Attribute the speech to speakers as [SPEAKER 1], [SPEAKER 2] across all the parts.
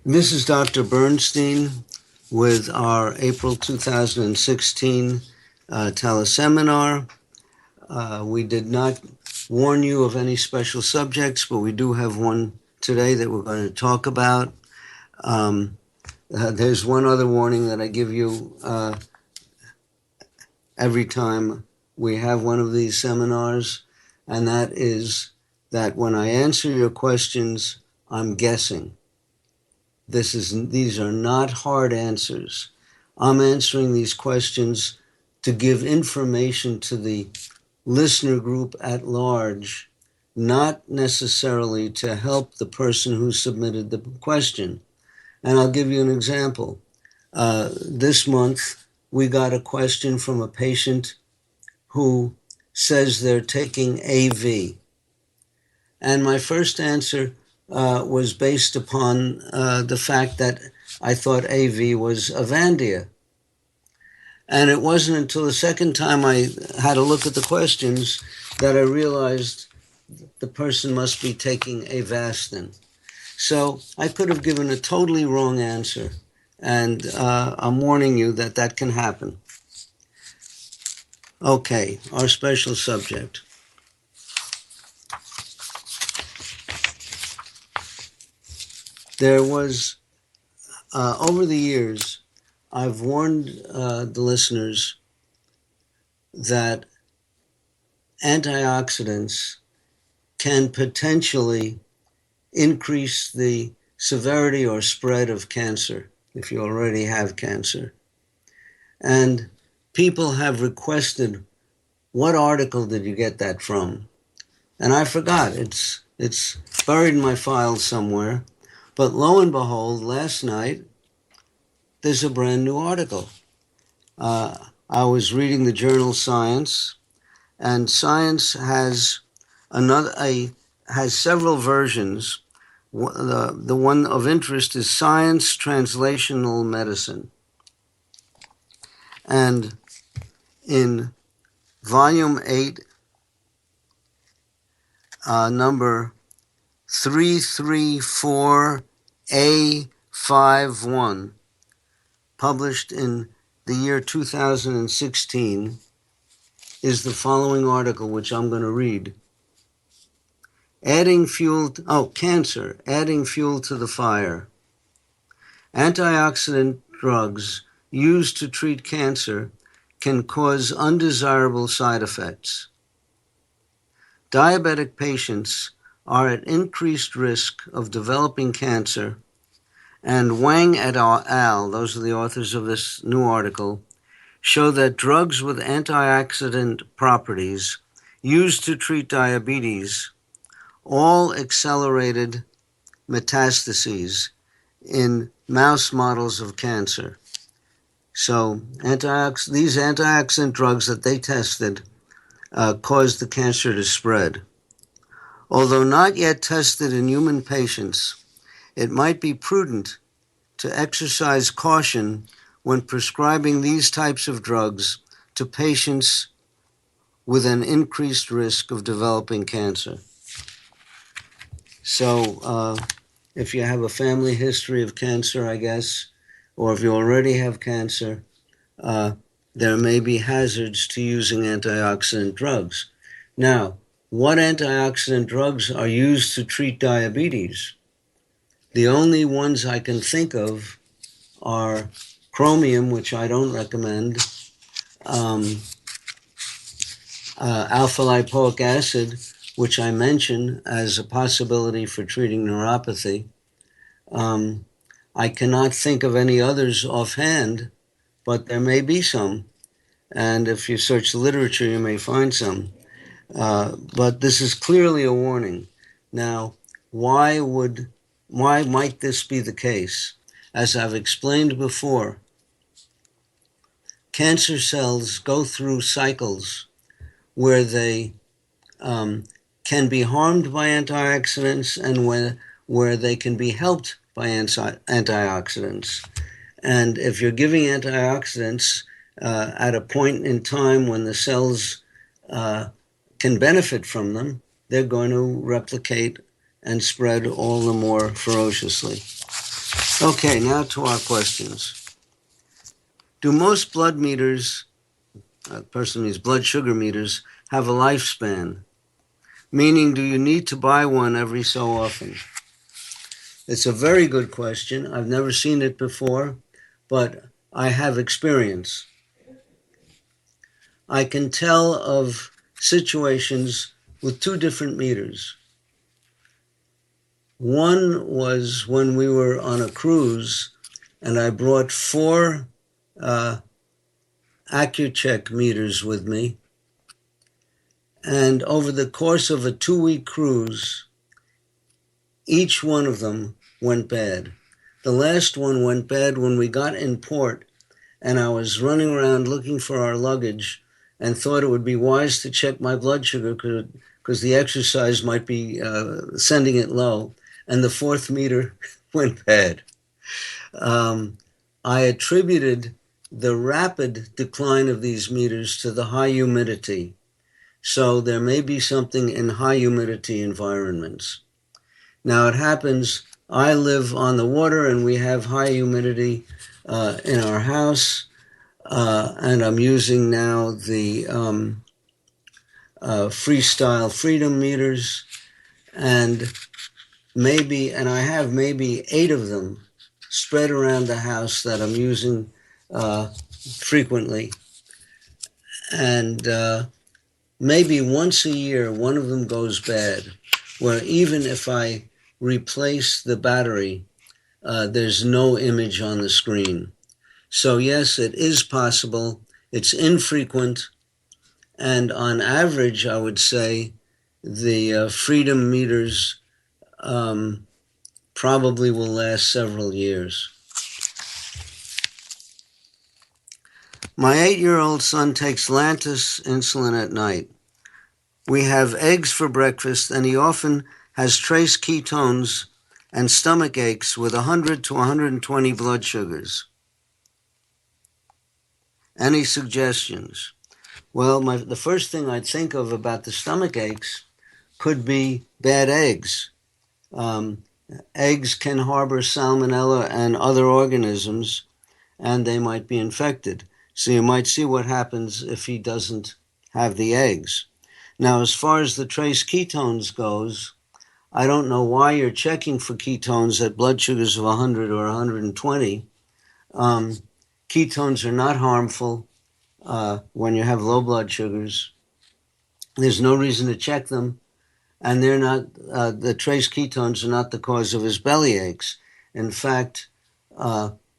[SPEAKER 1] This is Dr. Bernstein with our April 2016 teleseminar. We did not warn you of any special subjects, but we do have one today that we're going to talk about. There's one other warning that I give you every time we have one of these seminars, and that is that when I answer your questions, I'm guessing. These are not hard answers. I'm answering these questions to give information to the listener group at large, not necessarily to help the person who submitted the question. And I'll give you an example. This month, we got a question from a patient who says they're taking AV. And my first answer was based upon the fact that I thought AV was Avandia. And it wasn't until the second time I had a look at the questions that I realized the person must be taking Avastin. So I could have given a totally wrong answer, and I'm warning you that that can happen. Okay, our special subject. There was, over the years, I've warned the listeners that antioxidants can potentially increase the severity or spread of cancer if you already have cancer. And people have requested, what article did you get that from? And I forgot. It's buried in my files somewhere. But lo and behold, last night, there's a brand new article. I was reading the journal Science, and Science has several versions. The one of interest is Science Translational Medicine. And in volume 8, number 334A51, published in the year 2016, is the following article, which I'm going to read. Cancer, adding fuel to the fire. Antioxidant drugs used to treat cancer can cause undesirable side effects. Diabetic patients are at increased risk of developing cancer, and Wang et al., those are the authors of this new article, show that drugs with antioxidant properties used to treat diabetes all accelerated metastases in mouse models of cancer. So these antioxidant drugs that they tested caused the cancer to spread. Although not yet tested in human patients, it might be prudent to exercise caution when prescribing these types of drugs to patients with an increased risk of developing cancer. So if you have a family history of cancer, I guess, or if you already have cancer, there may be hazards to using antioxidant drugs. Now, what antioxidant drugs are used to treat diabetes? The only ones I can think of are chromium, which I don't recommend, alpha-lipoic acid, which I mention as a possibility for treating neuropathy. I cannot think of any others offhand, but there may be some. And if you search the literature, you may find some. But this is clearly a warning. Now, why might this be the case? As I've explained before, cancer cells go through cycles where they can be harmed by antioxidants and where they can be helped by antioxidants. And if you're giving antioxidants at a point in time when the cells can benefit from them, they're going to replicate and spread all the more ferociously. Okay, now to our questions. Do most blood meters, person means blood sugar meters, have a lifespan? Meaning, do you need to buy one every so often? It's a very good question. I've never seen it before, but I have experience. I can tell of situations with two different meters. One was when we were on a cruise, and I brought 4 AccuCheck meters with me. And over the course of a 2-week cruise, each one of them went bad. The last one went bad when we got in port, and I was running around looking for our luggage and thought it would be wise to check my blood sugar because the exercise might be sending it low. And the 4th meter went bad. I attributed the rapid decline of these meters to the high humidity. So there may be something in high humidity environments. Now it happens, I live on the water and we have high humidity in our house, and I'm using now the Freestyle Freedom meters, and I have maybe 8 of them spread around the house that I'm using frequently. And maybe once a year, one of them goes bad, where even if I replace the battery, there's no image on the screen. So yes, it is possible. It's infrequent. And on average, I would say the Freedom meters probably will last several years. My 8-year-old son takes Lantus insulin at night. We have eggs for breakfast, and he often has trace ketones and stomach aches with 100 to 120 blood sugars. Any suggestions? Well, the first thing I'd think of about the stomach aches could be bad eggs. Eggs can harbor salmonella and other organisms, and they might be infected. So you might see what happens if he doesn't have the eggs. Now, as far as the trace ketones goes, I don't know why you're checking for ketones at blood sugars of 100 or 120. Ketones are not harmful when you have low blood sugars. There's no reason to check them, and they're not. The trace ketones are not the cause of his belly aches. In fact,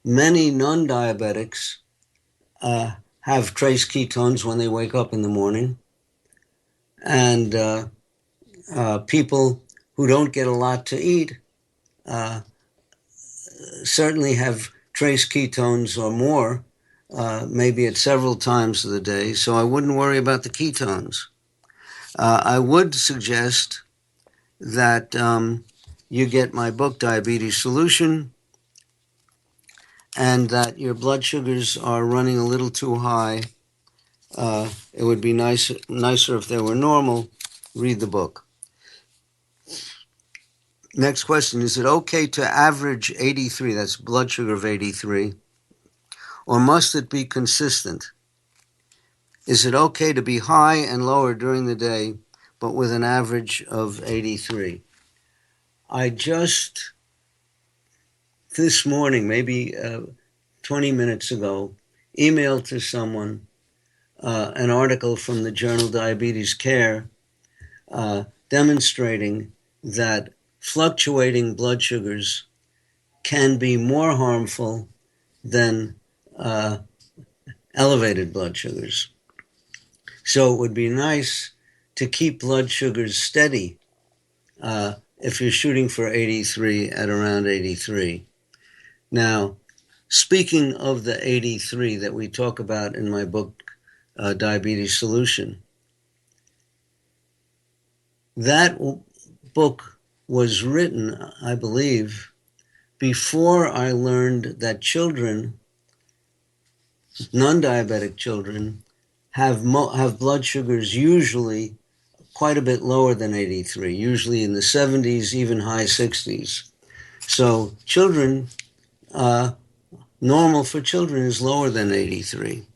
[SPEAKER 1] many non-diabetics have trace ketones when they wake up in the morning, and people who don't get a lot to eat certainly have trace ketones or more, maybe at several times of the day, so I wouldn't worry about the ketones. I would suggest that you get my book, Diabetes Solution, and that your blood sugars are running a little too high. It would be nicer if they were normal. Read the book. Next question, is it okay to average 83, that's blood sugar of 83, or must it be consistent? Is it okay to be high and lower during the day, but with an average of 83? I just, this morning, maybe 20 minutes ago, emailed to someone an article from the journal Diabetes Care demonstrating that fluctuating blood sugars can be more harmful than elevated blood sugars. So it would be nice to keep blood sugars steady if you're shooting for 83 at around 83. Now, speaking of the 83 that we talk about in my book, Diabetes Solution, that book was written, I believe, before I learned that children, non-diabetic children, have blood sugars usually quite a bit lower than 83, usually in the 70s, even high 60s. So children normal for children is lower than 83.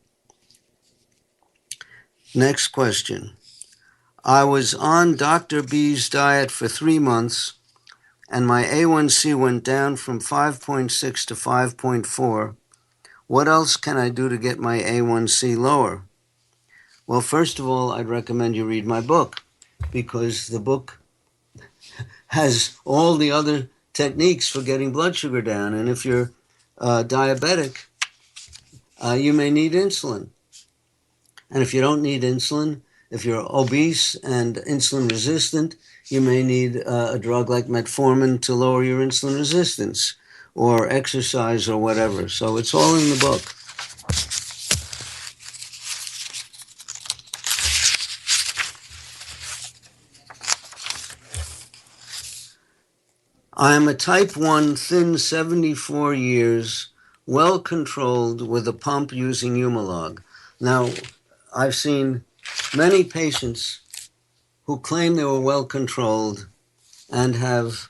[SPEAKER 1] Next question. I was on Dr. B's diet for 3 months, and my A1C went down from 5.6 to 5.4. What else can I do to get my A1C lower? Well, first of all, I'd recommend you read my book, because the book has all the other techniques for getting blood sugar down. And if you're diabetic, you may need insulin. And if you don't need insulin, if you're obese and insulin resistant, you may need a drug like Metformin to lower your insulin resistance, or exercise, or whatever. So it's all in the book. I am a type 1, thin, 74 years, well controlled with a pump using Humalog. Now, I've seen many patients who claim they were well controlled and have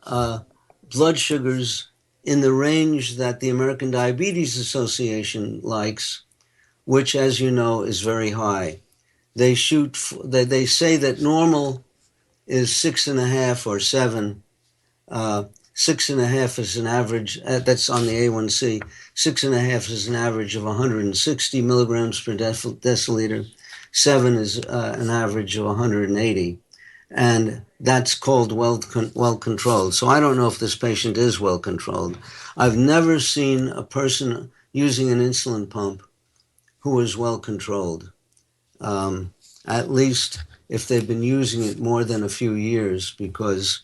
[SPEAKER 1] blood sugars in the range that the American Diabetes Association likes, which, as you know, is very high. They say that normal is 6.5 or 7. 6.5 is an average, that's on the A1C. 6.5 is an average of 160 milligrams per deciliter. 7 is an average of 180. And that's called well controlled. So I don't know if this patient is well controlled. I've never seen a person using an insulin pump who is well controlled. At least if they've been using it more than a few years, because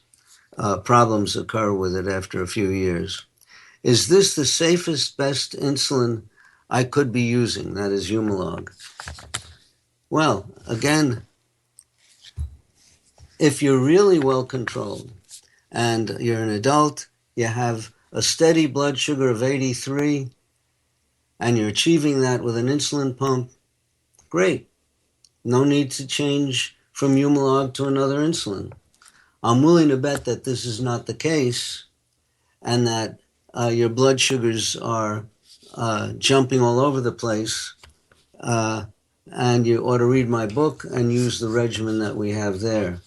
[SPEAKER 1] problems occur with it after a few years. Is this the safest, best insulin I could be using? That is Humalog. Well, again, if you're really well controlled and you're an adult, you have a steady blood sugar of 83, and you're achieving that with an insulin pump, great. No need to change from Humalog to another insulin. I'm willing to bet that this is not the case, and that your blood sugars are jumping all over the place, and you ought to read my book and use the regimen that we have there,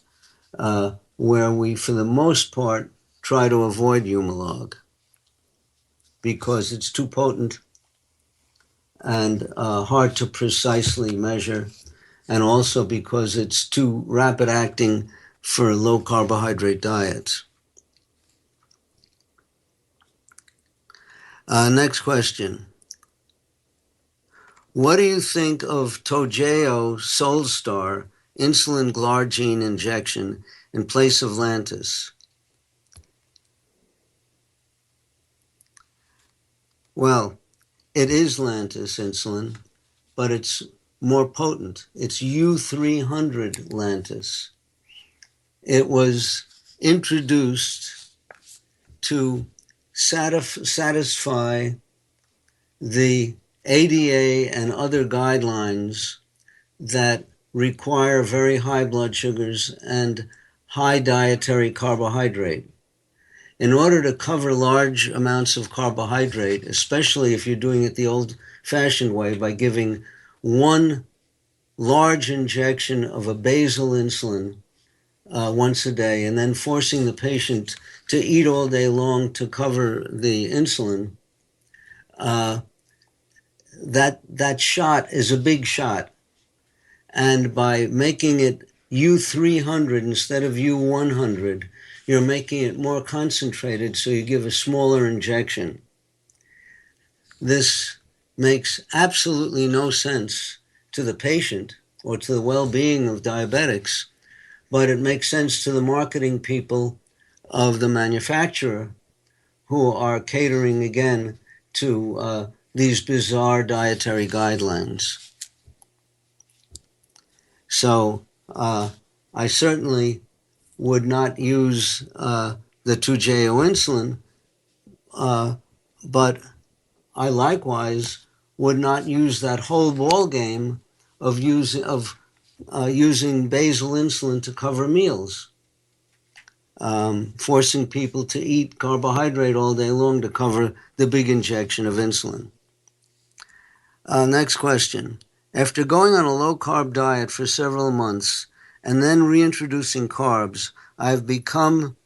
[SPEAKER 1] where we, for the most part, try to avoid Humalog because it's too potent and hard to precisely measure, and also because it's too rapid acting for low carbohydrate diets. Next question. What do you think of Toujeo Solstar insulin Glargine injection in place of Lantus? Well, it is Lantus insulin, but it's more potent. It's U300 Lantus. It was introduced to satisfy the ADA and other guidelines that require very high blood sugars and high dietary carbohydrate. In order to cover large amounts of carbohydrate, especially if you're doing it the old-fashioned way by giving one large injection of a basal insulin once a day, and then forcing the patient to eat all day long to cover the insulin, that shot is a big shot. And by making it U300 instead of U100, you're making it more concentrated, so you give a smaller injection. This makes absolutely no sense to the patient or to the well-being of diabetics, but it makes sense to the marketing people of the manufacturer, who are catering again to these bizarre dietary guidelines. So I certainly would not use the Toujeo insulin, but I likewise would not use that whole ball game of using basal insulin to cover meals. forcing people to eat carbohydrate all day long to cover the big injection of insulin. Next question. After going on a low-carb diet for several months and then reintroducing carbs, I've become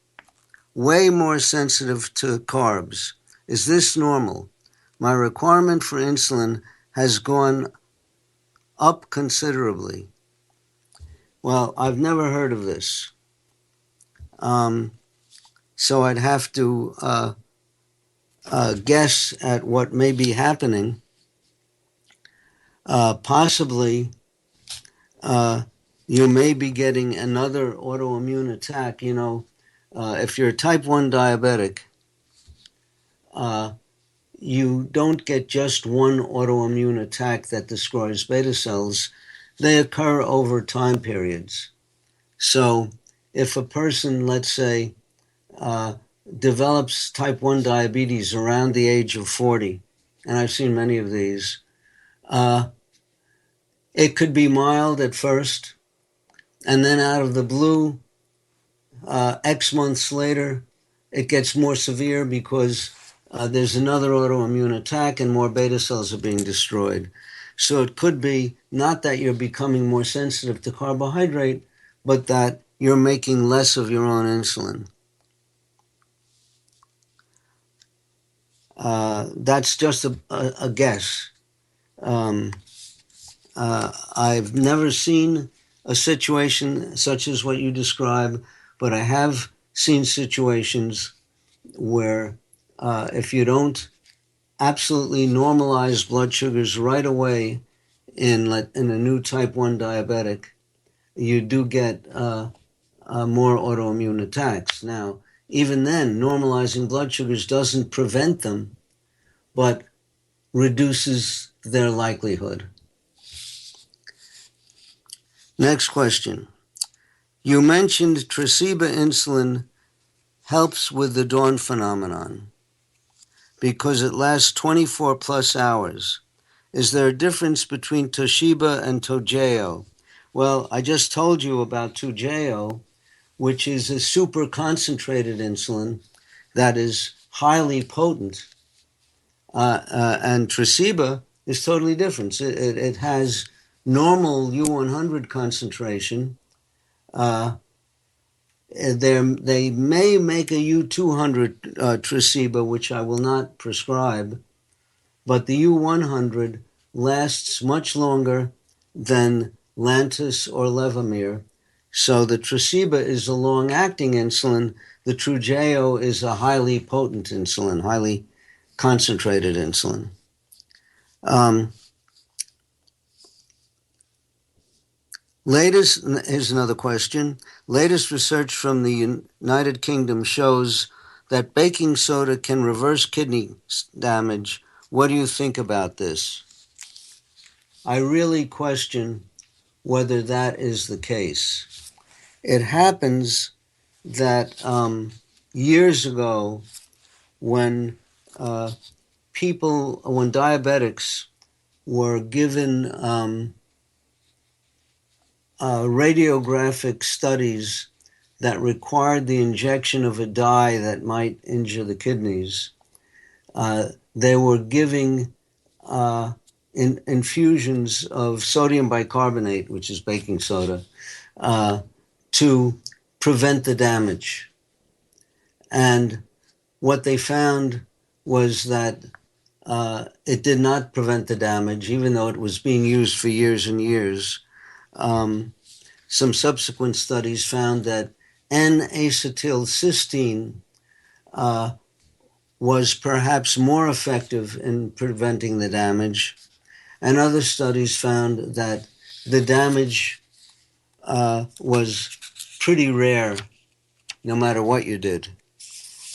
[SPEAKER 1] way more sensitive to carbs. Is this normal? My requirement for insulin has gone up considerably. Well, I've never heard of this. So I'd have to guess at what may be happening. Possibly, you may be getting another autoimmune attack. If you're a type 1 diabetic, you don't get just one autoimmune attack that destroys beta cells. They occur over time periods. So if a person, let's say, develops type 1 diabetes around the age of 40, and I've seen many of these, it could be mild at first, and then out of the blue, X months later, it gets more severe because there's another autoimmune attack and more beta cells are being destroyed. So it could be not that you're becoming more sensitive to carbohydrate, but that you're making less of your own insulin. That's just a guess. I've never seen a situation such as what you describe, but I have seen situations where if you don't absolutely normalize blood sugars right away in a new type 1 diabetic, you do get more autoimmune attacks. Now, even then, normalizing blood sugars doesn't prevent them, but reduces their likelihood. Next question. You mentioned Tresiba insulin helps with the dawn phenomenon because it lasts 24 plus hours. Is there a difference between Toshiba and Toujeo? Well, I just told you about Toujeo, which is a super concentrated insulin that is highly potent. And Tresiba is totally different. It has normal U100 concentration. They may make a U200 Tresiba, which I will not prescribe, but the U100 lasts much longer than Lantus or Levemir. So the Tresiba is a long-acting insulin. The Toujeo is a highly potent insulin, highly concentrated insulin. Here's another question. Latest research from the United Kingdom shows that baking soda can reverse kidney damage. What do you think about this? I really question whether that is the case. It happens that years ago, when diabetics were given radiographic studies that required the injection of a dye that might injure the kidneys, they were giving infusions of sodium bicarbonate, which is baking soda, to prevent the damage. And what they found was that it did not prevent the damage, even though it was being used for years and years. Some subsequent studies found that N-acetylcysteine was perhaps more effective in preventing the damage. And other studies found that the damage was pretty rare, no matter what you did.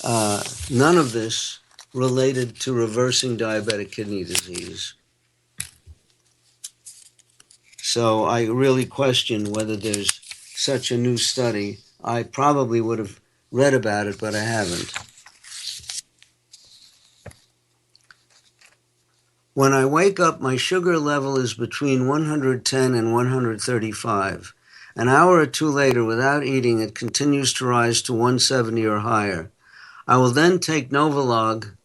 [SPEAKER 1] None of this related to reversing diabetic kidney disease. So I really question whether there's such a new study. I probably would have read about it, but I haven't. When I wake up, my sugar level is between 110 and 135. An hour or two later, without eating, it continues to rise to 170 or higher. I will then take Novolog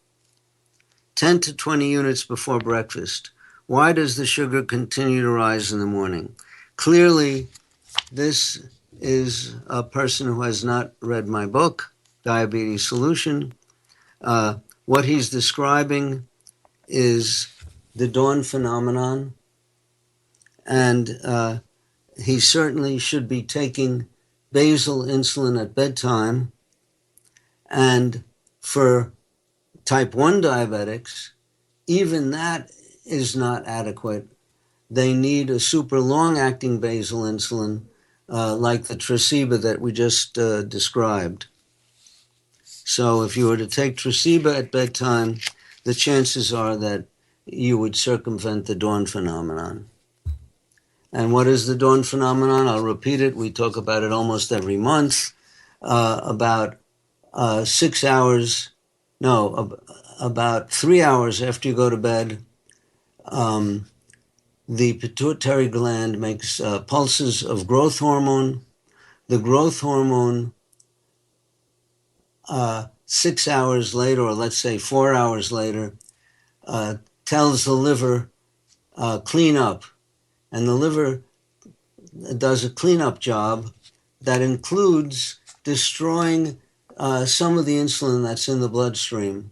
[SPEAKER 1] 10 to 20 units before breakfast. Why does the sugar continue to rise in the morning? Clearly, this is a person who has not read my book, Diabetes Solution. What he's describing is the dawn phenomenon, and he certainly should be taking basal insulin at bedtime. And for type 1 diabetics, even that is not adequate. They need a super long-acting basal insulin, like the Tresiba that we just described. So if you were to take Tresiba at bedtime, the chances are that you would circumvent the dawn phenomenon. And what is the dawn phenomenon? I'll repeat it. We talk about it almost every month. About 6 hours, about 3 hours after you go to bed, the pituitary gland makes pulses of growth hormone. The growth hormone, 6 hours later, or let's say 4 hours later, tells the liver, clean up. And the liver does a cleanup job that includes destroying some of the insulin that's in the bloodstream.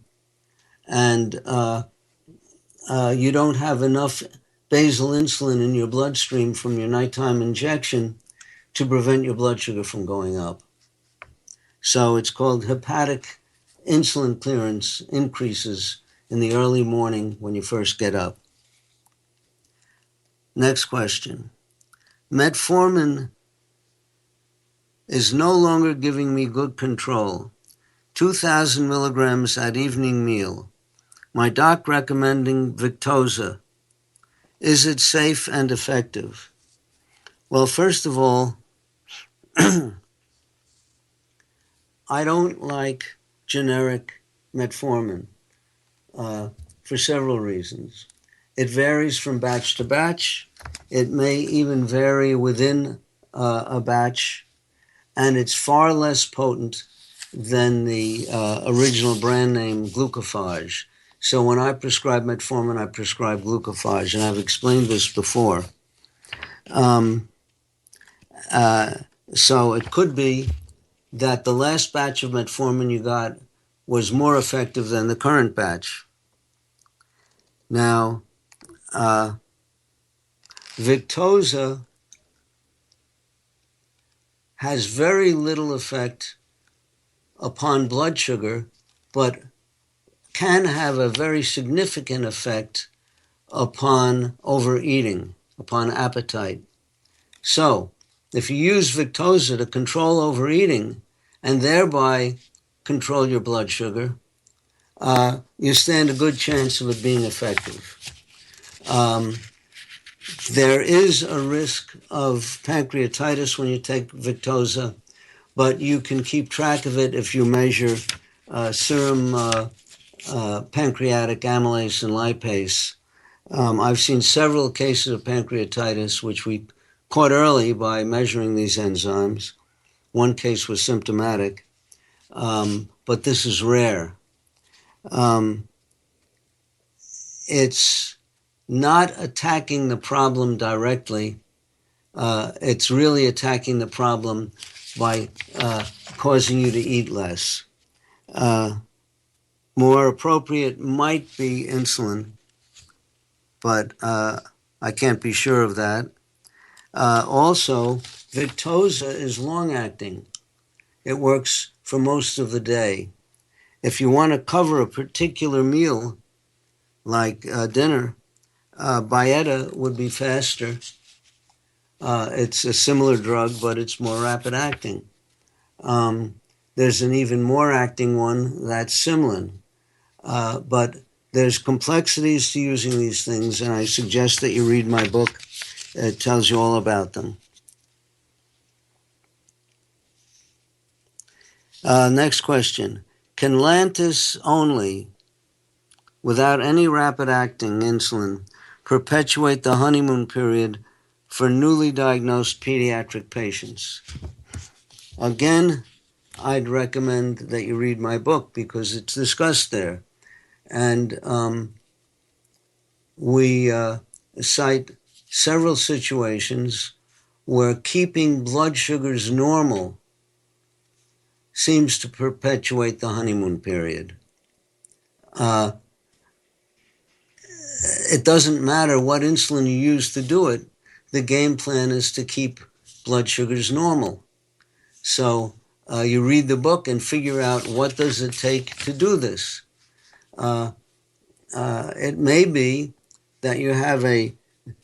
[SPEAKER 1] And you don't have enough basal insulin in your bloodstream from your nighttime injection to prevent your blood sugar from going up. So it's called hepatic insulin clearance increases in the early morning when you first get up. Next question. Metformin is no longer giving me good control. 2,000 milligrams at evening meal. My doc recommending Victoza. Is it safe and effective? Well, first of all, I don't like generic metformin for several reasons. It varies from batch to batch. It may even vary within a batch, and it's far less potent than the original brand name Glucophage. So when I prescribe metformin, I prescribe Glucophage, and I've explained this before. So it could be that the last batch of metformin you got was more effective than the current batch. Now, Victoza has very little effect upon blood sugar, but can have a very significant effect upon overeating, upon appetite. So, if you use Victoza to control overeating and thereby control your blood sugar, you stand a good chance of it being effective. There is a risk of pancreatitis when you take Victoza, but you can keep track of it if you measure serum pancreatic amylase and lipase. I've seen several cases of pancreatitis, which we caught early by measuring these enzymes. One case was symptomatic, but this is rare. It's not attacking the problem directly. It's really attacking the problem by causing you to eat less. More appropriate might be insulin, but I can't be sure of that. Also, Victoza is long-acting. It works for most of the day. If you want to cover a particular meal, like dinner, Byetta would be faster. It's a similar drug, but it's more rapid-acting. There's an even more acting one, that's Simlin. But there's complexities to using these things, and I suggest that you read my book. It tells you all about them. Next question. Can Lantus only, without any rapid-acting insulin, perpetuate the honeymoon period for newly diagnosed pediatric patients. Again, I'd recommend that you read my book because it's discussed there. And we cite several situations where keeping blood sugars normal seems to perpetuate the honeymoon period. It doesn't matter what insulin you use to do it. The game plan is to keep blood sugars normal. So you read the book and figure out what does it take to do this. It may be that you have a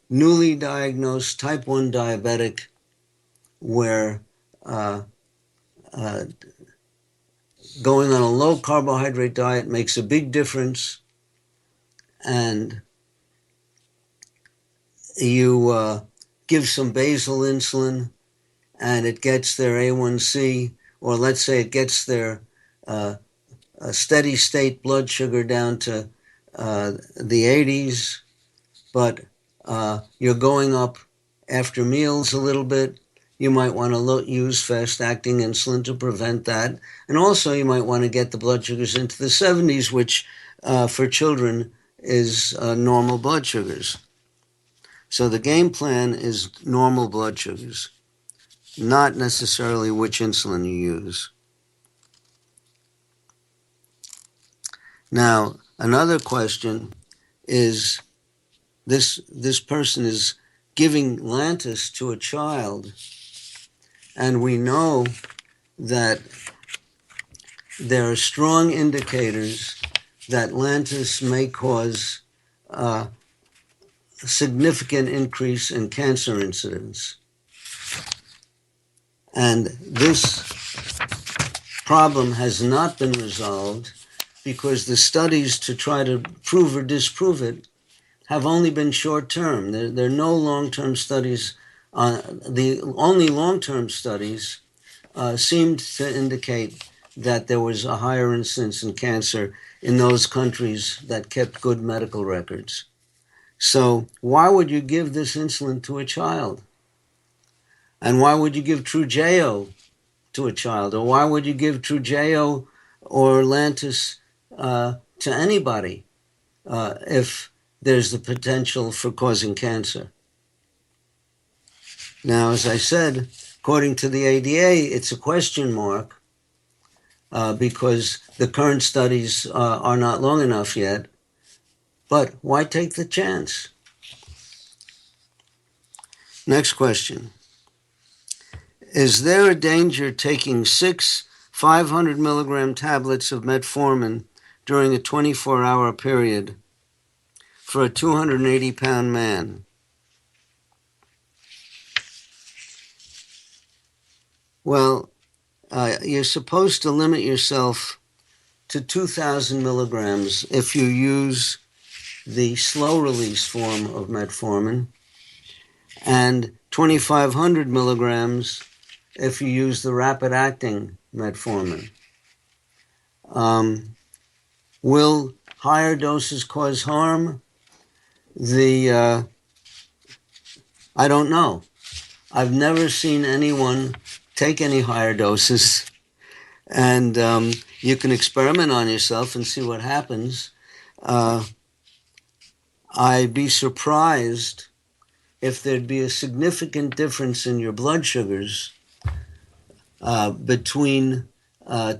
[SPEAKER 1] newly diagnosed type 1 diabetic where going on a low carbohydrate diet makes a big difference, and you give some basal insulin and it gets their A1C, or let's say it gets their a steady state blood sugar down to the 80s, but you're going up after meals a little bit. You might want to use fast-acting insulin to prevent that. And also you might want to get the blood sugars into the 70s, which for children is normal blood sugars. So the game plan is normal blood sugars, not necessarily which insulin you use. Now, another question is, this person is giving Lantus to a child, and we know that there are strong indicators that Lantus may cause a significant increase in cancer incidence. And this problem has not been resolved because the studies to try to prove or disprove it have only been short-term. There are no long-term studies. The only long-term studies seemed to indicate that there was a higher incidence in cancer in those countries that kept good medical records. So why would you give this insulin to a child? And why would you give Trujeo to a child? Or why would you give Trujeo or Lantus to anybody if there's the potential for causing cancer? Now, as I said, according to the ADA, it's a question mark because the current studies are not long enough yet. But why take the chance? Next question. Is there a danger taking 6 500 milligram tablets of metformin during a 24-hour period for a 280-pound man? Well, you're supposed to limit yourself to 2,000 milligrams if you use the slow-release form of metformin, and 2,500 milligrams if you use the rapid-acting metformin. Will higher doses cause harm? I don't know. I've never seen anyone take any higher doses, and you can experiment on yourself and see what happens. I'd be surprised if there'd be a significant difference in your blood sugars between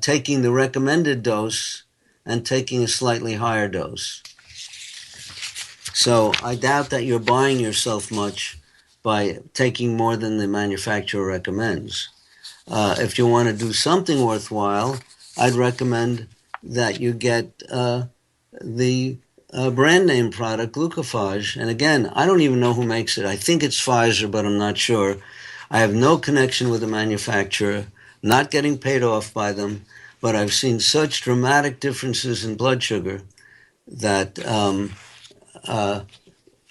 [SPEAKER 1] taking the recommended dose and taking a slightly higher dose. So I doubt that you're buying yourself much by taking more than the manufacturer recommends. If you want to do something worthwhile, I'd recommend that you get the brand name product, Glucophage. And again, I don't even know who makes it. I think it's Pfizer, but I'm not sure. I have no connection with the manufacturer, not getting paid off by them, but I've seen such dramatic differences in blood sugar that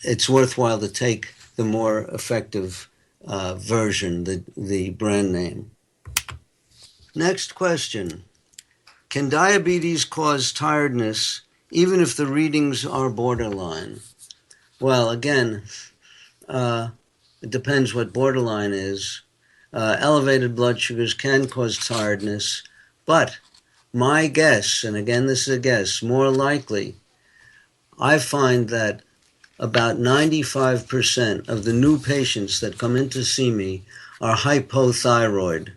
[SPEAKER 1] it's worthwhile to take the more effective version, the brand name. Next question. Can diabetes cause tiredness even if the readings are borderline? Well, again, It depends what borderline is. Elevated blood sugars can cause tiredness, but my guess, and again this is a guess, more likely, I find that about 95% of the new patients that come in to see me are hypothyroid,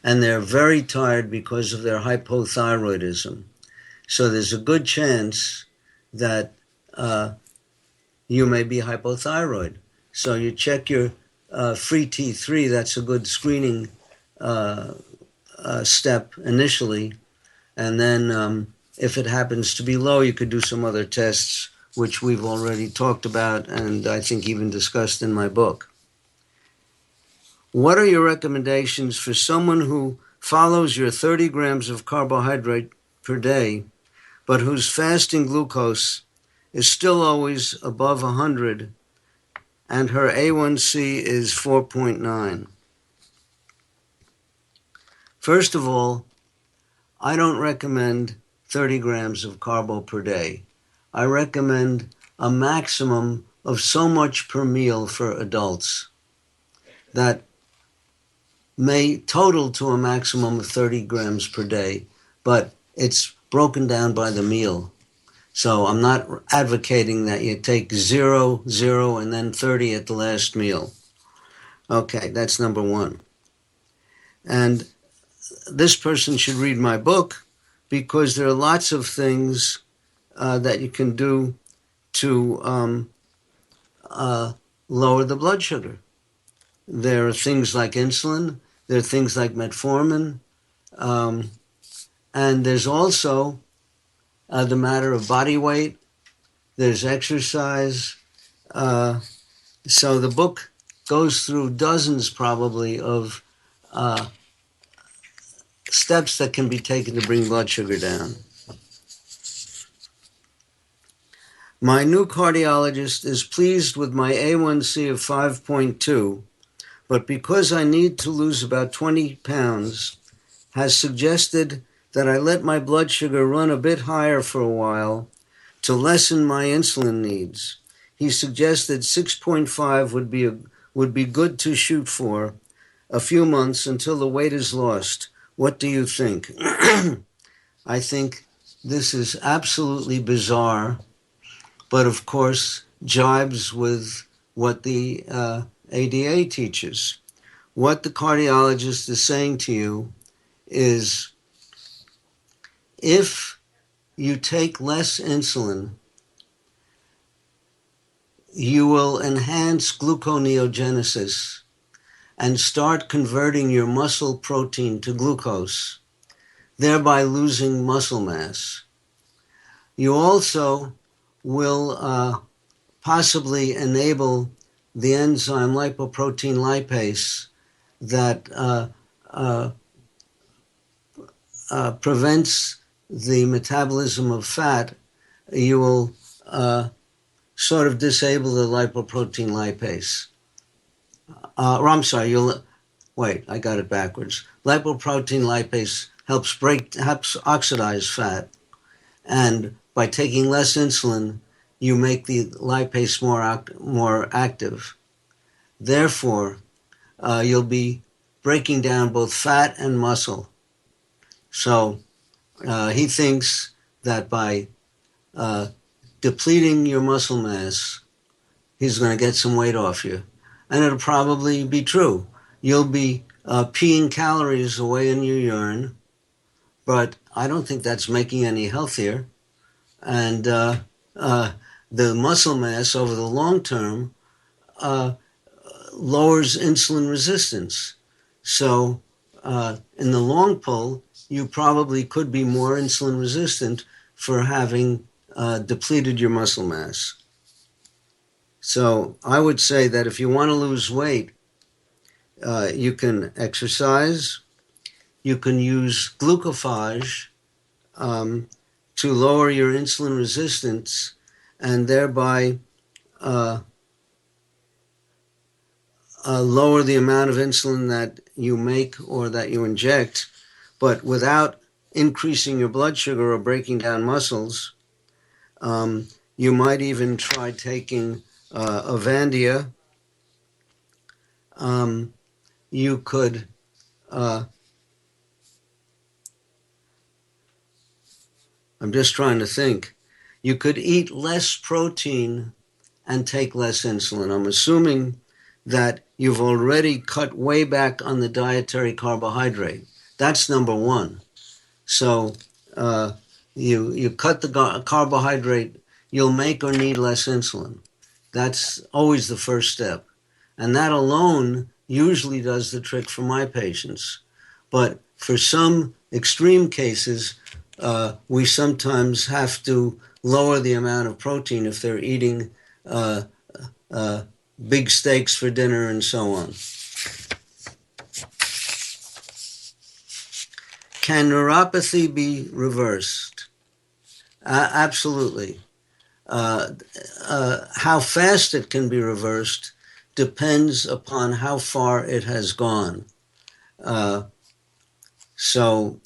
[SPEAKER 1] and they're very tired because of their hypothyroidism. So there's a good chance that you may be hypothyroid. So you check your free T3. That's a good screening step initially. And then if it happens to be low, you could do some other tests, which we've already talked about and I think even discussed in my book. What are your recommendations for someone who follows your 30 grams of carbohydrate per day, but whose fasting glucose is still always above 100 and her A1C is 4.9? First of all, I don't recommend 30 grams of carbo per day. I recommend a maximum of so much per meal for adults that may total to a maximum of 30 grams per day, but it's broken down by the meal. So I'm not advocating that you take 0, 0, and then 30 at the last meal. Okay, that's number one. And this person should read my book because there are lots of things that you can do to lower the blood sugar. There are things like insulin. There are things like metformin. And there's also the matter of body weight. There's exercise. So the book goes through dozens probably of steps that can be taken to bring blood sugar down. My new cardiologist is pleased with my A1C of 5.2, but because I need to lose about 20 pounds, has suggested that I let my blood sugar run a bit higher for a while to lessen my insulin needs. He suggested 6.5 would be good to shoot for a few months until the weight is lost. What do you think? I think this is absolutely bizarre, but of course jibes with what the ADA teaches. What the cardiologist is saying to you is if you take less insulin, you will enhance gluconeogenesis and start converting your muscle protein to glucose, thereby losing muscle mass. You also will possibly enable the enzyme lipoprotein lipase that prevents the metabolism of fat. You will sort of disable the lipoprotein lipase. I'm sorry, I got it backwards. Lipoprotein lipase helps oxidize fat, and by taking less insulin, you make the lipase more active. Therefore, you'll be breaking down both fat and muscle. So he thinks that by depleting your muscle mass, he's going to get some weight off you. And it'll probably be true. You'll be peeing calories away in your urine, but I don't think that's making any healthier. And the muscle mass over the long term lowers insulin resistance. So in the long pull, you probably could be more insulin resistant for having depleted your muscle mass. So I would say that if you want to lose weight, you can exercise, you can use glucophage to lower your insulin resistance and thereby lower the amount of insulin that you make or that you inject, but without increasing your blood sugar or breaking down muscles. You might even try taking Avandia, You could I'm just trying to think. You could eat less protein and take less insulin. I'm assuming that you've already cut way back on the dietary carbohydrate. That's number one. So you cut the carbohydrate, you'll make or need less insulin. That's always the first step. And that alone usually does the trick for my patients. But for some extreme cases, we sometimes have to lower the amount of protein if they're eating uh, big steaks for dinner and so on. Can neuropathy be reversed? Absolutely. How fast it can be reversed depends upon how far it has gone. So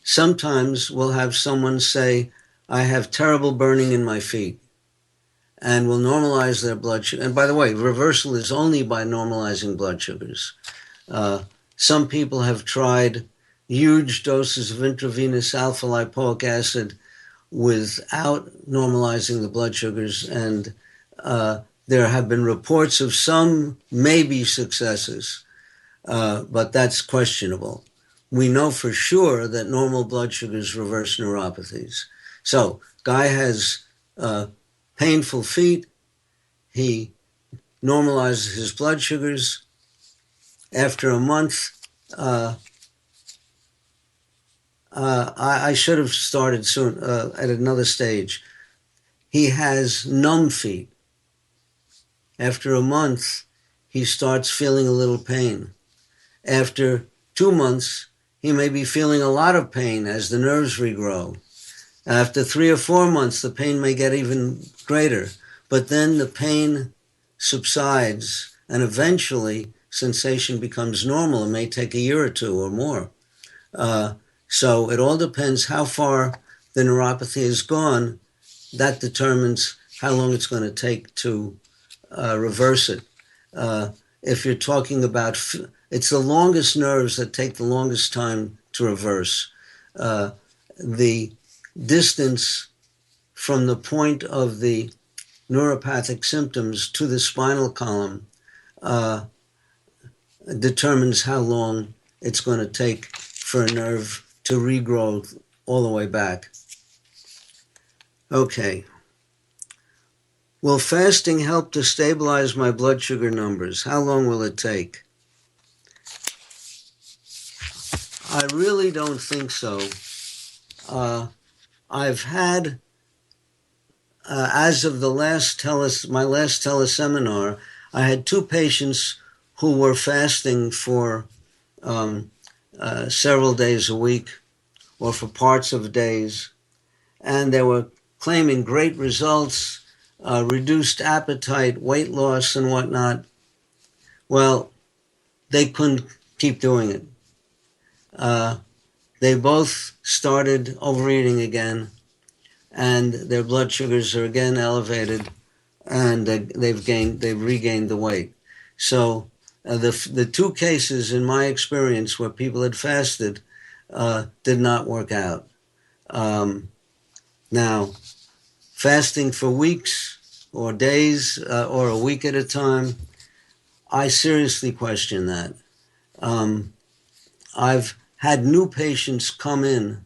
[SPEAKER 1] sometimes we'll have someone say, I have terrible burning in my feet, and we'll normalize their blood sugar. And by the way, reversal is only by normalizing blood sugars. Some people have tried huge doses of intravenous alpha lipoic acid without normalizing the blood sugars, and there have been reports of some maybe successes, but that's questionable. We know for sure that normal blood sugars reverse neuropathies. So, guy has painful feet, he normalizes his blood sugars. After a month, I should have started soon at another stage. He has numb feet. After a month, he starts feeling a little pain. After 2 months, he may be feeling a lot of pain as the nerves regrow. After 3 or 4 months, the pain may get even greater. But then the pain subsides, and eventually sensation becomes normal. It may take a year or two or more. So it all depends how far the neuropathy has gone. That determines how long it's going to take to reverse it. If you're talking about, it's the longest nerves that take the longest time to reverse. The distance from the point of the neuropathic symptoms to the spinal column determines how long it's going to take for a nerve to regrow all the way back. Okay. Will fasting help to stabilize my blood sugar numbers? How long will it take? I really don't think so. I've had, as of the my last teleseminar, I had 2 patients who were fasting for several days a week or for parts of days, and they were claiming great results, reduced appetite, weight loss, and whatnot. Well, they couldn't keep doing it. They both started overeating again, and their blood sugars are again elevated, and they've regained the weight. So the 2 cases in my experience where people had fasted did not work out. Now, fasting for weeks or days or a week at a time, I seriously question that. I've had new patients come in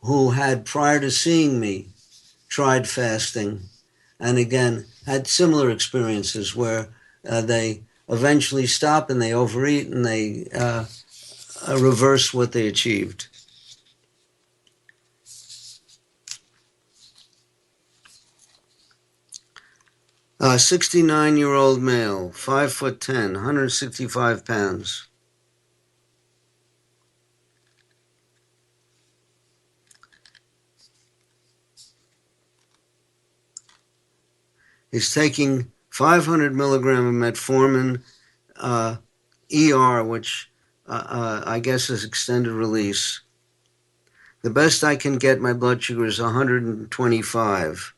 [SPEAKER 1] who had, prior to seeing me, tried fasting, and again had similar experiences where they eventually stop and they overeat and they reverse what they achieved. A 69-year-old male, 5'10", 165 pounds. He's taking 500 milligram of metformin ER, which I guess is extended release. The best I can get, my blood sugar is 125.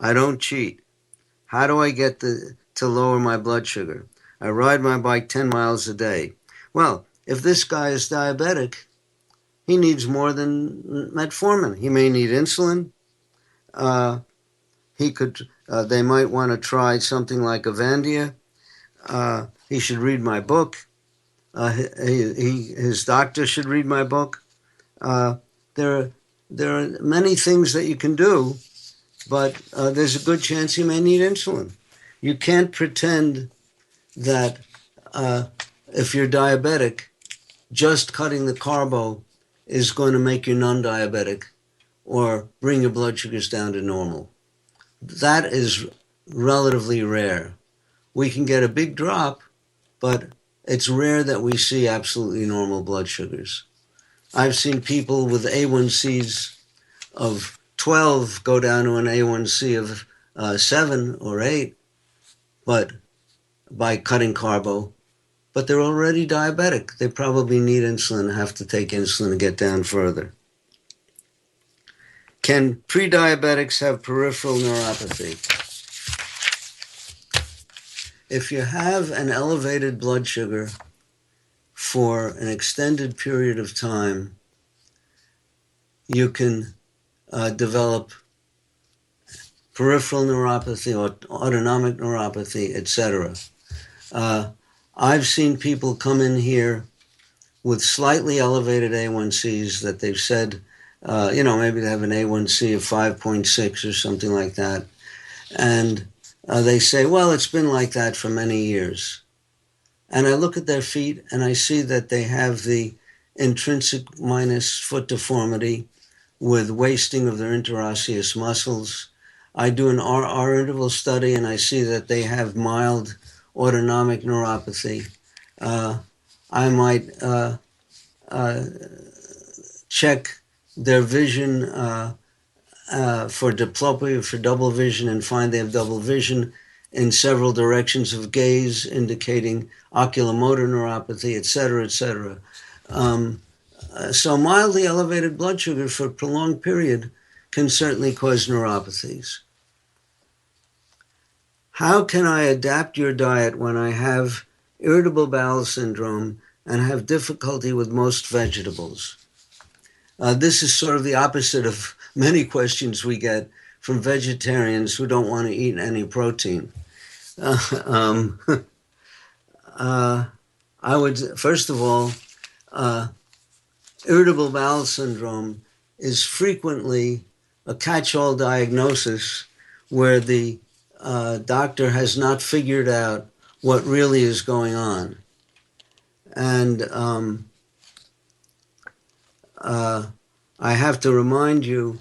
[SPEAKER 1] I don't cheat. How do I get to lower my blood sugar. I ride my bike 10 miles a day. Well, if this guy is diabetic, he needs more than metformin. He may need insulin. They might want to try something like Avandia. He should read my book. His doctor should read my book. There are many things that you can do, but there's a good chance you may need insulin. You can't pretend that if you're diabetic, just cutting the carbo is going to make you non-diabetic or bring your blood sugars down to normal. That is relatively rare. We can get a big drop, but it's rare that we see absolutely normal blood sugars. I've seen people with A1Cs of 12 go down to an A1C of 7 or 8, but by cutting carbo, but they're already diabetic. They probably need insulin, have to take insulin to get down further. Can pre-diabetics have peripheral neuropathy? If you have an elevated blood sugar for an extended period of time, you can develop peripheral neuropathy or autonomic neuropathy, etc. I've seen people come in here with slightly elevated A1Cs that they've said, maybe they have an A1C of 5.6 or something like that. And they say, well, it's been like that for many years. And I look at their feet and I see that they have the intrinsic minus foot deformity with wasting of their interosseous muscles. I do an irritable study and I see that they have mild autonomic neuropathy. I might check their vision for diplopia, for double vision, and find they have double vision in several directions of gaze, indicating oculomotor neuropathy, et cetera, et cetera. So mildly elevated blood sugar for a prolonged period can certainly cause neuropathies. How can I adapt your diet when I have irritable bowel syndrome and have difficulty with most vegetables? This is sort of the opposite of many questions we get from vegetarians who don't want to eat any protein. I would, first of all, irritable bowel syndrome is frequently a catch-all diagnosis where the doctor has not figured out what really is going on. And I have to remind you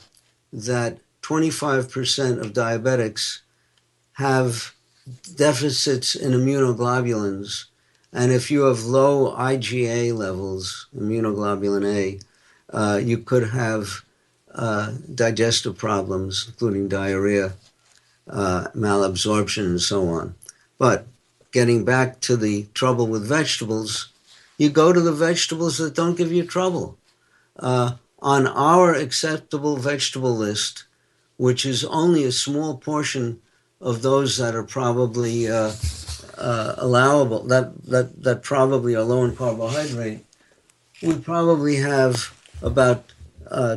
[SPEAKER 1] that 25% of diabetics have deficits in immunoglobulins. And if you have low IgA levels, immunoglobulin A, you could have digestive problems, including diarrhea, malabsorption, and so on. But getting back to the trouble with vegetables, you go to the vegetables that don't give you trouble. On our acceptable vegetable list, which is only a small portion of those that are probably allowable, that probably are low in carbohydrate, we probably have about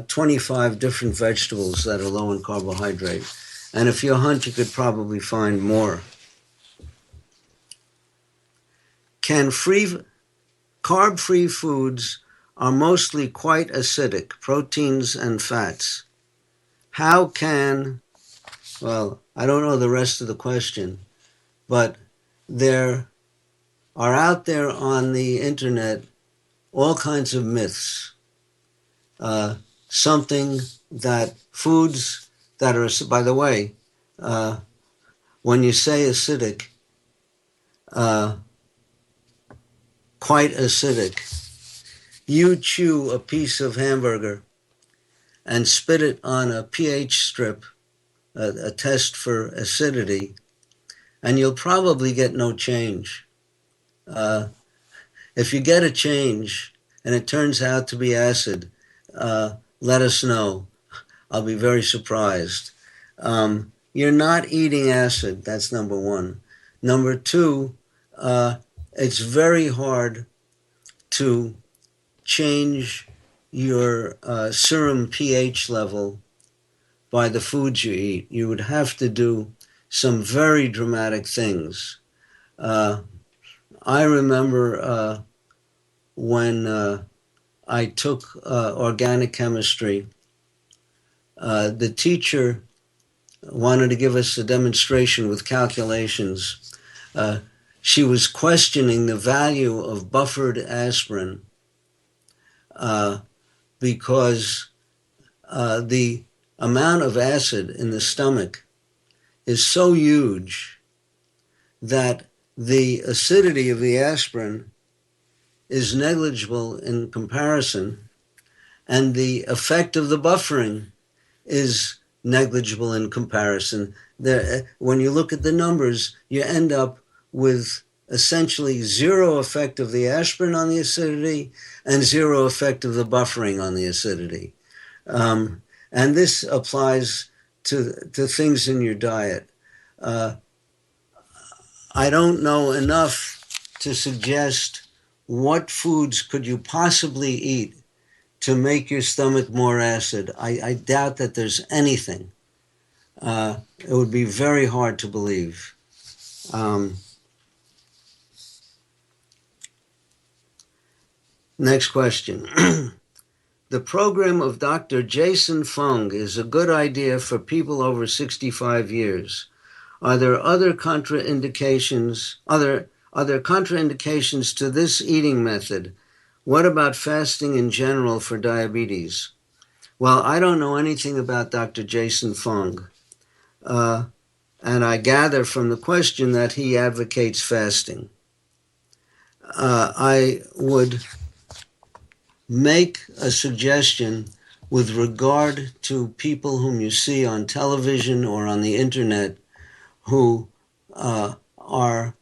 [SPEAKER 1] 25 different vegetables that are low in carbohydrate. And if you hunt, you could probably find more. Carb-free foods are mostly quite acidic, proteins and fats. How can, well, I don't know the rest of the question, but there are out there on the internet all kinds of myths. Something that foods that are, by the way, when you say acidic, quite acidic, you chew a piece of hamburger and spit it on a pH strip, a test for acidity, and you'll probably get no change. If you get a change and it turns out to be acid, let us know. I'll be very surprised. You're not eating acid, that's number one. Number two, it's very hard to change your serum pH level by the foods you eat. You would have to do some very dramatic things. I remember when I took organic chemistry, the teacher wanted to give us a demonstration with calculations. She was questioning the value of buffered aspirin because the amount of acid in the stomach is so huge that the acidity of the aspirin is negligible in comparison, and the effect of the buffering is negligible in comparison. When you look at the numbers, you end up with essentially zero effect of the aspirin on the acidity and zero effect of the buffering on the acidity. And this applies to things in your diet. I don't know enough to suggest what foods could you possibly eat to make your stomach more acid. I doubt that there's anything. It would be very hard to believe. Next question. The program of Dr. Jason Fong is a good idea for people over 65 years. Are there other contraindications? Are there contraindications to this eating method? What about fasting in general for diabetes? Well, I don't know anything about Dr. Jason Fong. And I gather from the question that he advocates fasting. I would make a suggestion with regard to people whom you see on television or on the internet who are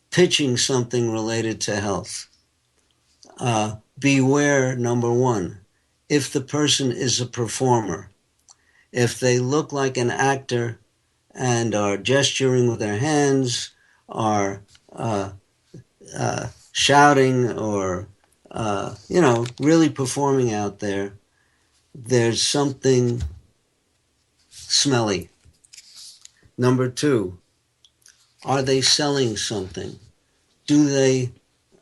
[SPEAKER 1] pitching something related to health. Beware, number one, if the person is a performer. If they look like an actor and are gesturing with their hands, are shouting or, really performing out there, there's something smelly. Number two, are they selling something? Do they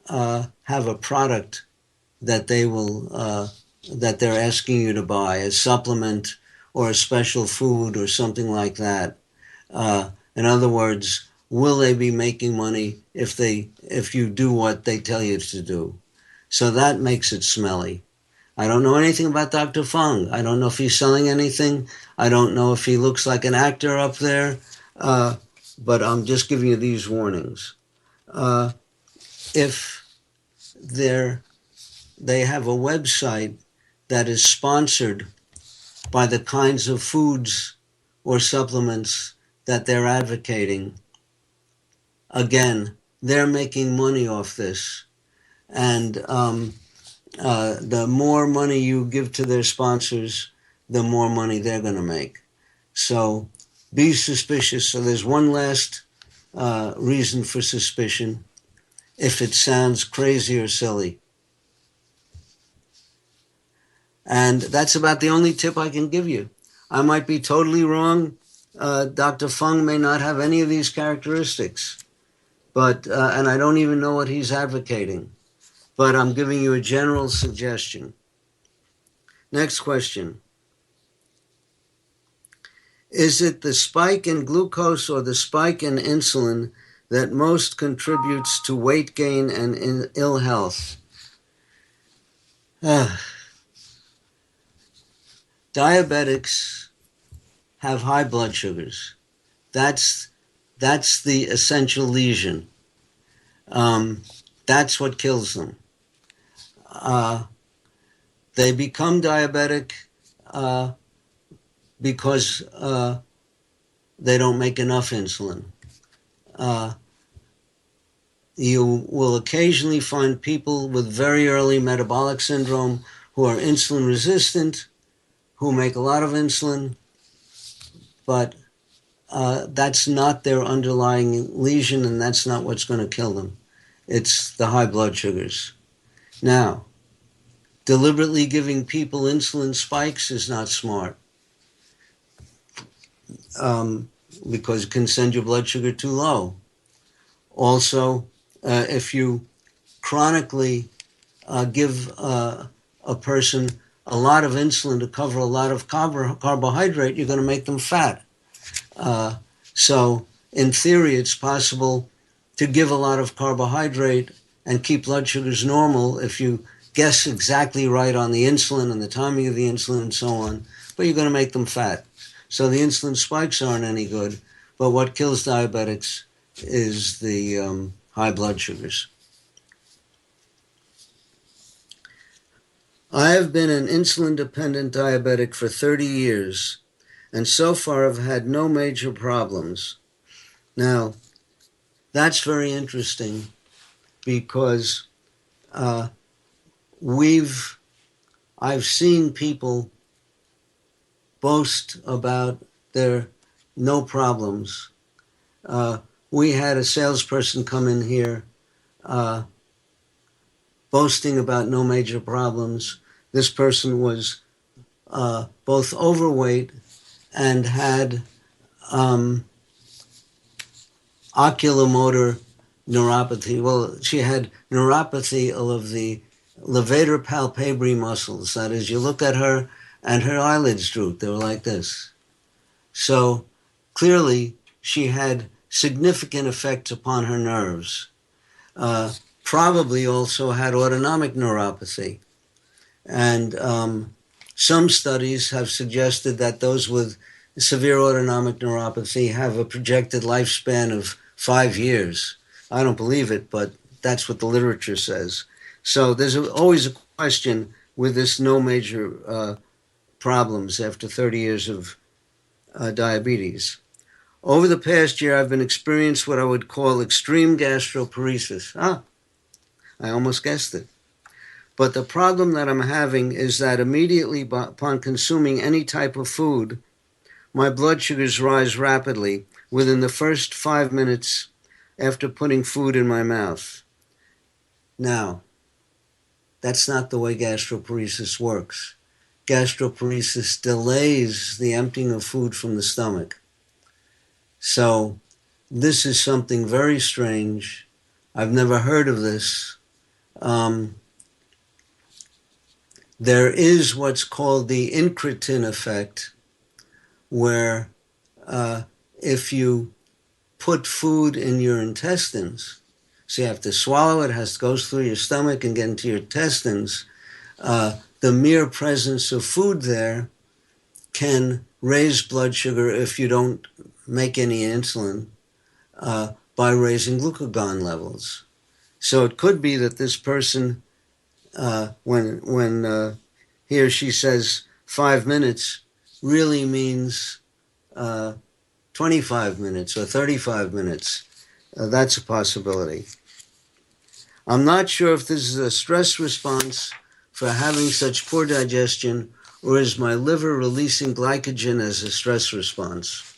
[SPEAKER 1] have a product that they will that they're asking you to buy, a supplement or a special food or something like that? In other words, will they be making money if you do what they tell you to do? So that makes it smelly. I don't know anything about Dr. Fong. I don't know if he's selling anything. I don't know if he looks like an actor up there. But I'm just giving you these warnings. If they have a website that is sponsored by the kinds of foods or supplements that they're advocating, again, they're making money off this. And the more money you give to their sponsors, the more money they're going to make. So be suspicious. So there's one last reason for suspicion, if it sounds crazy or silly. And that's about the only tip I can give you. I might be totally wrong. Dr. Fung may not have any of these characteristics, but and I don't even know what he's advocating. But I'm giving you a general suggestion. Next question. Is it the spike in glucose or the spike in insulin that most contributes to weight gain and ill health? Diabetics have high blood sugars. That's the essential lesion. That's what kills them. They become diabetic because they don't make enough insulin. You will occasionally find people with very early metabolic syndrome who are insulin resistant, who make a lot of insulin, but that's not their underlying lesion, and that's not what's going to kill them. It's the high blood sugars. Now, deliberately giving people insulin spikes is not smart, because it can send your blood sugar too low. Also, if you chronically give a person a lot of insulin to cover a lot of carbohydrate, you're going to make them fat. So in theory, it's possible to give a lot of carbohydrate and keep blood sugars normal if you guess exactly right on the insulin and the timing of the insulin and so on, but you're going to make them fat. So the insulin spikes aren't any good, but what kills diabetics is the high blood sugars. I have been an insulin-dependent diabetic for 30 years, and so far have had no major problems. Now, that's very interesting because I've seen people boast about their no problems. We had a salesperson come in here boasting about no major problems. This person was both overweight and had oculomotor neuropathy. Well, she had neuropathy of the levator palpebral muscles. That is, you look at her and her eyelids droop. They were like this. So clearly she had significant effects upon her nerves. Probably also had autonomic neuropathy. And some studies have suggested that those with severe autonomic neuropathy have a projected lifespan of 5 years. I don't believe it, but that's what the literature says. So there's always a question with this no major problems after 30 years of diabetes. Over the past year, I've been experiencing what I would call extreme gastroparesis. I almost guessed it. But the problem that I'm having is that immediately upon consuming any type of food, my blood sugars rise rapidly within the first 5 minutes after putting food in my mouth. Now, that's not the way gastroparesis works. Gastroparesis delays the emptying of food from the stomach. So this is something very strange. I've never heard of this. There is what's called the incretin effect, where if you put food in your intestines, so you have to swallow it, goes through your stomach and get into your intestines, the mere presence of food there can raise blood sugar if you don't make any insulin by raising glucagon levels. So it could be that this person, when he or she says 5 minutes, really means 25 minutes or 35 minutes. That's a possibility. I'm not sure if this is a stress response for having such poor digestion, or is my liver releasing glycogen as a stress response?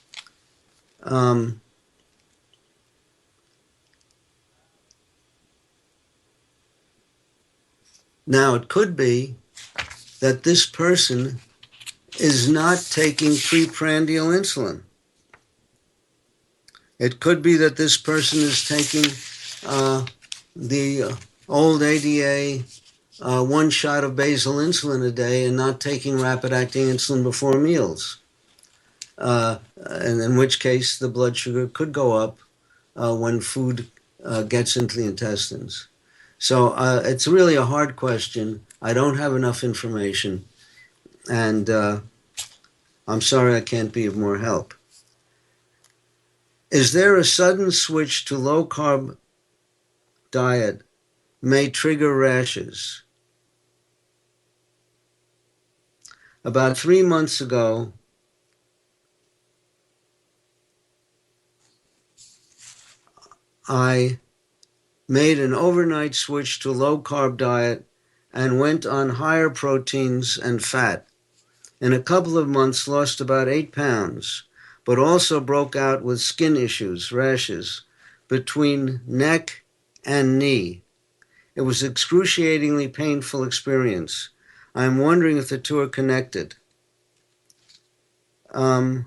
[SPEAKER 1] Now, it could be that this person is not taking preprandial insulin. It could be that this person is taking the old ADA 1 shot of basal insulin a day and not taking rapid-acting insulin before meals. And in which case, the blood sugar could go up when food gets into the intestines. So it's really a hard question. I don't have enough information, and I'm sorry I can't be of more help. Is there a sudden switch to low-carb diet may trigger rashes? About 3 months ago, I made an overnight switch to low-carb diet and went on higher proteins and fat. In a couple of months, lost about 8 pounds, but also broke out with skin issues, rashes, between neck and knee. It was an excruciatingly painful experience. I'm wondering if the two are connected. Well,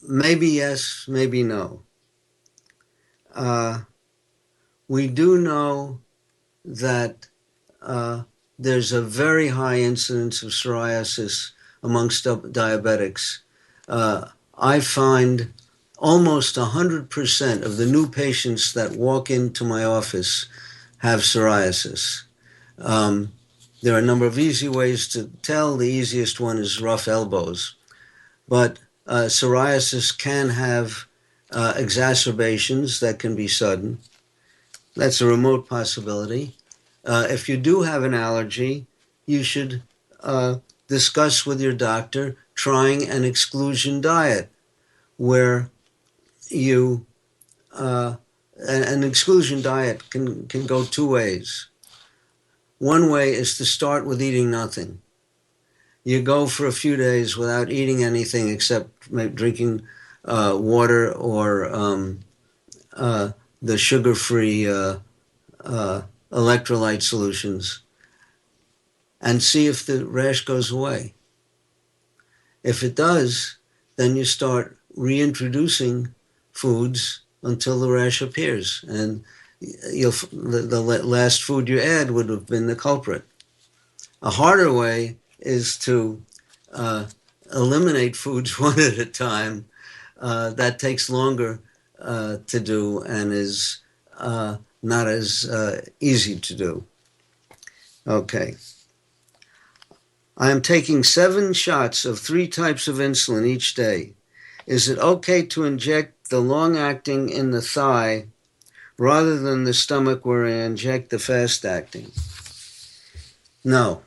[SPEAKER 1] maybe yes, maybe no. We do know that there's a very high incidence of psoriasis amongst diabetics. I find almost 100% of the new patients that walk into my office have psoriasis. There are a number of easy ways to tell. The easiest one is rough elbows. But psoriasis can have exacerbations that can be sudden. That's a remote possibility. If you do have an allergy, you should discuss with your doctor trying an exclusion diet where you, an exclusion diet can go two ways. One way is to start with eating nothing. You go for a few days without eating anything except drinking water or the sugar-free electrolyte solutions, and see if the rash goes away. If it does, then you start reintroducing foods until the rash appears, and the last food you add would have been the culprit. A harder way is to eliminate foods one at a time. That takes longer to do and is not as easy to do. Okay. I am taking 7 shots of 3 types of insulin each day. Is it okay to inject the long-acting in the thigh rather than the stomach where I inject the fast-acting? No.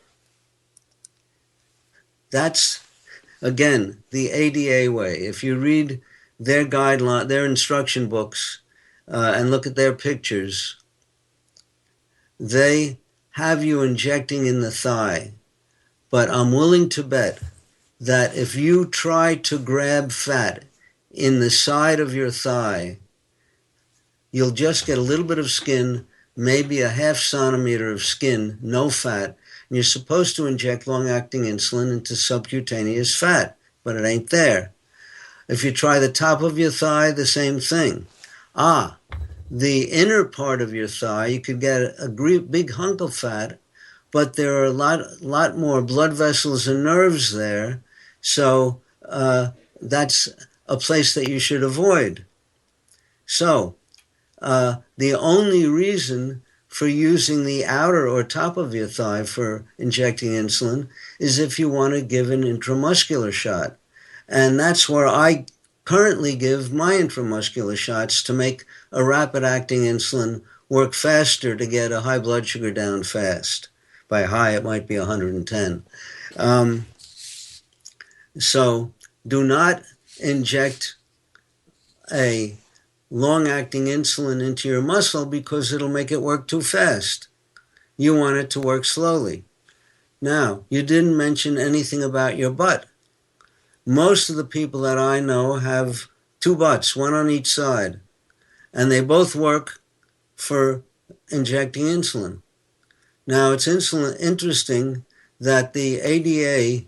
[SPEAKER 1] That's, again, the ADA way. If you read their guideline, their instruction books, and look at their pictures, they have you injecting in the thigh. But I'm willing to bet that if you try to grab fat in the side of your thigh, you'll just get a little bit of skin, maybe a half centimeter of skin, no fat, and you're supposed to inject long-acting insulin into subcutaneous fat, but it ain't there. If you try the top of your thigh, the same thing. The inner part of your thigh, you could get a big hunk of fat, but there are a lot more blood vessels and nerves there, so that's a place that you should avoid. So the only reason for using the outer or top of your thigh for injecting insulin is if you want to give an intramuscular shot. And that's where I currently give my intramuscular shots to make a rapid-acting insulin work faster to get a high blood sugar down fast. By high, it might be 110. So do not inject a long-acting insulin into your muscle because it'll make it work too fast. You want it to work slowly. Now, you didn't mention anything about your butt. Most of the people that I know have 2 butts, one on each side, and they both work for injecting insulin. Now, it's interesting that the ADA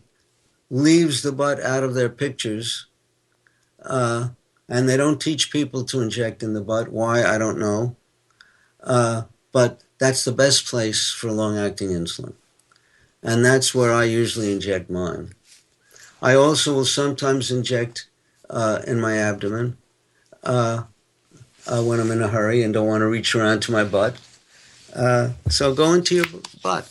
[SPEAKER 1] leaves the butt out of their pictures, and they don't teach people to inject in the butt. Why, I don't know. But that's the best place for long-acting insulin. And that's where I usually inject mine. I also will sometimes inject in my abdomen when I'm in a hurry and don't want to reach around to my butt. So go into your butt.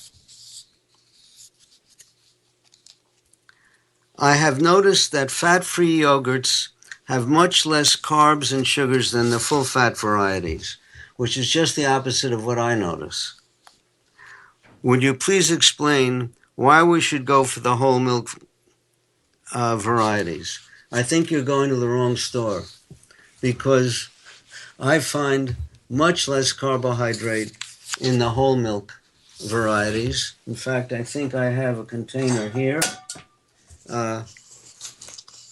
[SPEAKER 1] I have noticed that fat-free yogurts have much less carbs and sugars than the full-fat varieties, which is just the opposite of what I notice. Would you please explain why we should go for the whole milk varieties? I think you're going to the wrong store because I find much less carbohydrate in the whole milk varieties. In fact, I think I have a container here.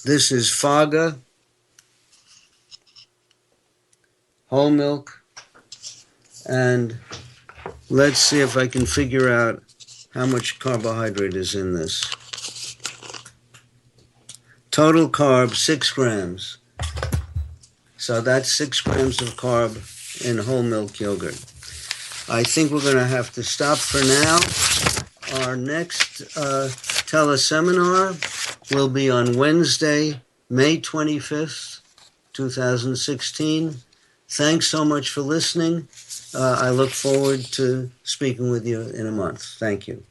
[SPEAKER 1] This is Faga, whole milk, and let's see if I can figure out how much carbohydrate is in this. Total carb, 6 grams. So that's 6 grams of carb in whole milk yogurt. I think we're going to have to stop for now. Our next teleseminar will be on Wednesday, May 25th, 2016. Thanks so much for listening. I look forward to speaking with you in a month. Thank you.